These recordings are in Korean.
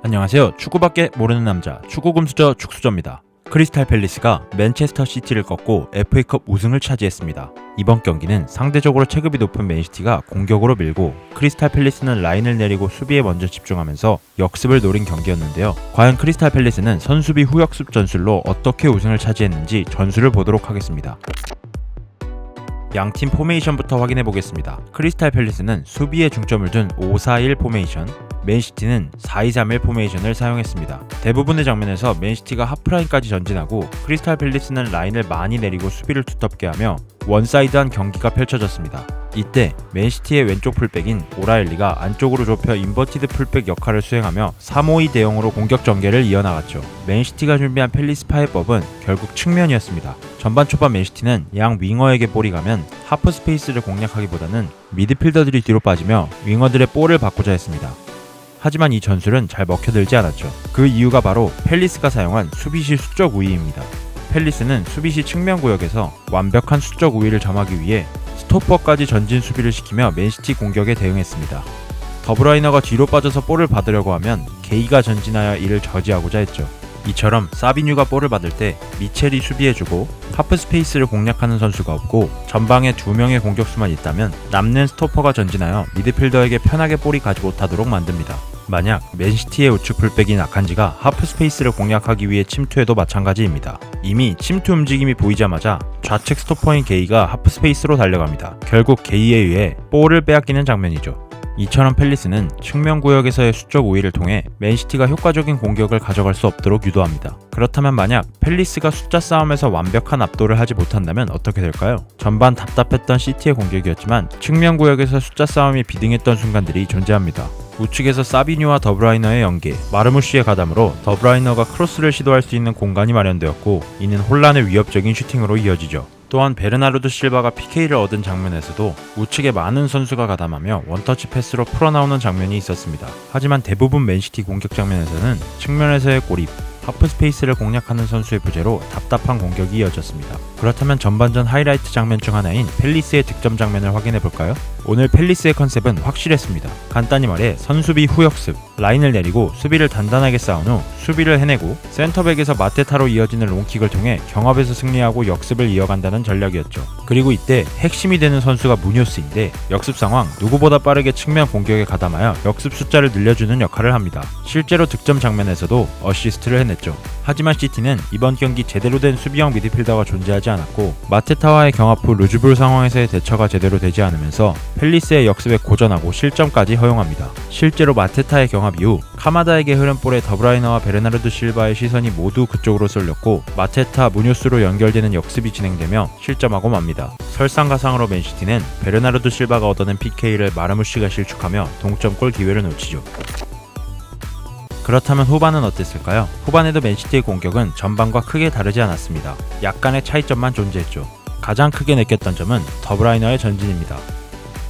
안녕하세요. 축구밖에 모르는 남자 축구금수저 축수저입니다. 크리스탈 팰리스가 맨체스터 시티를 꺾고 FA컵 우승을 차지했습니다. 이번 경기는 상대적으로 체급이 높은 맨시티가 공격으로 밀고 크리스탈 팰리스는 라인을 내리고 수비에 먼저 집중하면서 역습을 노린 경기였는데요. 과연 크리스탈 팰리스는 선수비 후역습 전술로 어떻게 우승을 차지했는지 전술을 보도록 하겠습니다. 양팀 포메이션부터 확인해 보겠습니다. 크리스탈 팰리스는 수비에 중점을 둔 5-4-1 포메이션, 맨시티는 4-2-3-1 포메이션을 사용했습니다. 대부분의 장면에서 맨시티가 하프라인까지 전진하고 크리스탈 팰리스는 라인을 많이 내리고 수비를 두텁게 하며 원사이드한 경기가 펼쳐졌습니다. 이때 맨시티의 왼쪽 풀백인 오라일리가 안쪽으로 좁혀 인버티드 풀백 역할을 수행하며 3-5-2 대형으로 공격 전개를 이어나갔죠. 맨시티가 준비한 팰리스 파해법은 결국 측면이었습니다. 전반 초반 맨시티는 양 윙어에게 볼이 가면 하프 스페이스를 공략하기보다는 미드필더들이 뒤로 빠지며 윙어들의 볼을 받고자 했습니다. 하지만 이 전술은 잘 먹혀들지 않았죠. 그 이유가 바로 팰리스가 사용한 수비시 수적 우위입니다. 팰리스는 수비시 측면 구역에서 완벽한 수적 우위를 점하기 위해 스토퍼까지 전진 수비를 시키며 맨시티 공격에 대응했습니다. 더브라이너가 뒤로 빠져서 볼을 받으려고 하면 게이가 전진하여 이를 저지하고자 했죠. 이처럼 사비뉴가 볼을 받을 때 미첼이 수비해주고 하프 스페이스를 공략하는 선수가 없고 전방에 2명의 공격수만 있다면 남는 스토퍼가 전진하여 미드필더에게 편하게 볼이 가지 못하도록 만듭니다. 만약 맨시티의 우측 풀백인 아칸지가 하프 스페이스를 공략하기 위해 침투해도 마찬가지입니다. 이미 침투 움직임이 보이자마자 좌측 스토퍼인 게이가 하프 스페이스로 달려갑니다. 결국 게이에 의해 볼을 빼앗기는 장면이죠. 이처럼 팰리스는 측면 구역에서의 수적 우위를 통해 맨시티가 효과적인 공격을 가져갈 수 없도록 유도합니다. 그렇다면 만약 팰리스가 숫자 싸움에서 완벽한 압도를 하지 못한다면 어떻게 될까요? 전반 답답했던 시티의 공격이었지만 측면 구역에서 숫자 싸움이 비등했던 순간들이 존재합니다. 우측에서 사비뉴와 더브라이너의 연계, 마르무시의 가담으로 더브라이너가 크로스를 시도할 수 있는 공간이 마련되었고 이는 혼란의 위협적인 슈팅으로 이어지죠. 또한 베르나르도 실바가 PK를 얻은 장면에서도 우측에 많은 선수가 가담하며 원터치 패스로 풀어나오는 장면이 있었습니다. 하지만 대부분 맨시티 공격 장면에서는 측면에서의 골입, 하프 스페이스를 공략하는 선수의 부재로 답답한 공격이 이어졌습니다. 그렇다면 전반전 하이라이트 장면 중 하나인 팰리스의 득점 장면을 확인해볼까요? 오늘 팰리스의 컨셉은 확실했습니다. 간단히 말해 선수비 후역습, 라인을 내리고 수비를 단단하게 쌓은 후 수비를 해내고 센터백에서 마테타로 이어지는 롱킥을 통해 경합에서 승리하고 역습을 이어간다는 전략이었죠. 그리고 이때 핵심이 되는 선수가 무뇨스인데 역습 상황 누구보다 빠르게 측면 공격에 가담하여 역습 숫자를 늘려주는 역할을 합니다. 실제로 득점 장면에서도 어시스트를 해냈죠. 하지만 시티는 이번 경기 제대로 된 수비형 미드필더가 존재하지 않았고 마테타와의 경합 후 루즈볼 상황에서의 대처가 제대로 되지 않으면서 팰리스의 역습에 고전하고 실점까지 허용합니다. 실제로 마테타의 경합 이후 카마다에게 흐른 볼에 더브라이너와 베르나르도 실바의 시선이 모두 그쪽으로 쏠렸고 마테타, 무뇨스로 연결되는 역습이 진행되며 실점하고 맙니다. 설상가상으로 맨시티는 베르나르도 실바가 얻어낸 PK를 마르무시가 실축하며 동점골 기회를 놓치죠. 그렇다면 후반은 어땠을까요? 후반에도 맨시티의 공격은 전반과 크게 다르지 않았습니다. 약간의 차이점만 존재했죠. 가장 크게 느꼈던 점은 더브라이너의 전진입니다.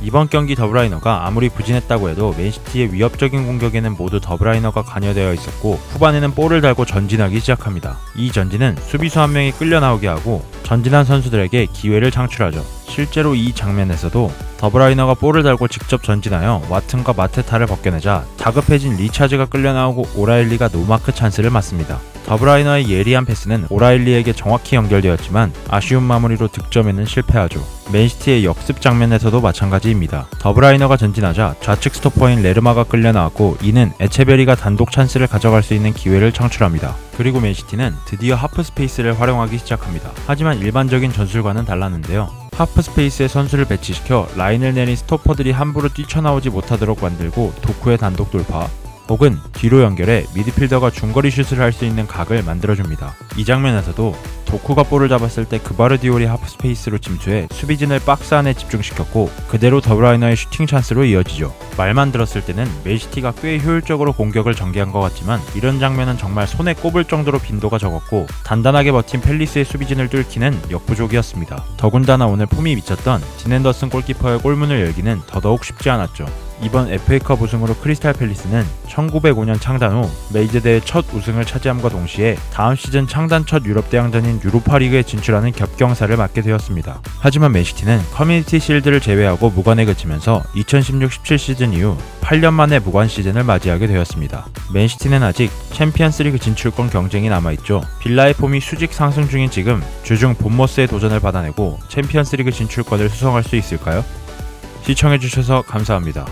이번 경기 더브라이너가 아무리 부진했다고 해도 맨시티의 위협적인 공격에는 모두 더브라이너가 관여되어 있었고 후반에는 볼을 달고 전진하기 시작합니다. 이 전진은 수비수 한 명이 끌려 나오게 하고 전진한 선수들에게 기회를 창출하죠. 실제로 이 장면에서도 더브라이너가 볼을 달고 직접 전진하여 와튼과 마테타를 벗겨내자 다급해진 리차즈가 끌려 나오고 오라일리가 노마크 찬스를 맞습니다. 더브라이너의 예리한 패스는 오라일리에게 정확히 연결되었지만 아쉬운 마무리로 득점에는 실패하죠. 맨시티의 역습 장면에서도 마찬가지입니다. 더브라이너가 전진하자 좌측 스토퍼인 레르마가 끌려 나왔고 이는 에체베리가 단독 찬스를 가져갈 수 있는 기회를 창출합니다. 그리고 맨시티는 드디어 하프 스페이스를 활용하기 시작합니다. 하지만 일반적인 전술과는 달랐는데요. 하프 스페이스에 선수를 배치시켜 라인을 내린 스토퍼들이 함부로 뛰쳐나오지 못하도록 만들고 도쿠의 단독 돌파 혹은 뒤로 연결해 미드필더가 중거리 슛을 할 수 있는 각을 만들어줍니다. 이 장면에서도 도쿠가 볼을 잡았을 때 그바르디올이 하프 스페이스로 침투해 수비진을 박스 안에 집중시켰고 그대로 더브라이너의 슈팅 찬스로 이어지죠. 말만 들었을 때는 맨시티가 꽤 효율적으로 공격을 전개한 것 같지만 이런 장면은 정말 손에 꼽을 정도로 빈도가 적었고 단단하게 버틴 팰리스의 수비진을 뚫기는 역부족이었습니다. 더군다나 오늘 폼이 미쳤던 딘 앤더슨 골키퍼의 골문을 열기는 더더욱 쉽지 않았죠. 이번 FA컵 우승으로 크리스탈 팰리스는 1905년 창단 후 메이저 대회 첫 우승을 차지함과 동시에 다음 시즌 창단 첫 유럽 대항전인 유로파리그에 진출하는 겹경사를 맞게 되었습니다. 하지만 맨시티는 커뮤니티 실드를 제외하고 무관에 그치면서 2016-17 시즌 이후 8년 만에 무관 시즌을 맞이하게 되었습니다. 맨시티는 아직 챔피언스리그 진출권 경쟁이 남아있죠. 빌라의 폼이 수직 상승 중인 지금 주중 본머스의 도전을 받아내고 챔피언스리그 진출권을 수성할 수 있을까요? 시청해주셔서 감사합니다.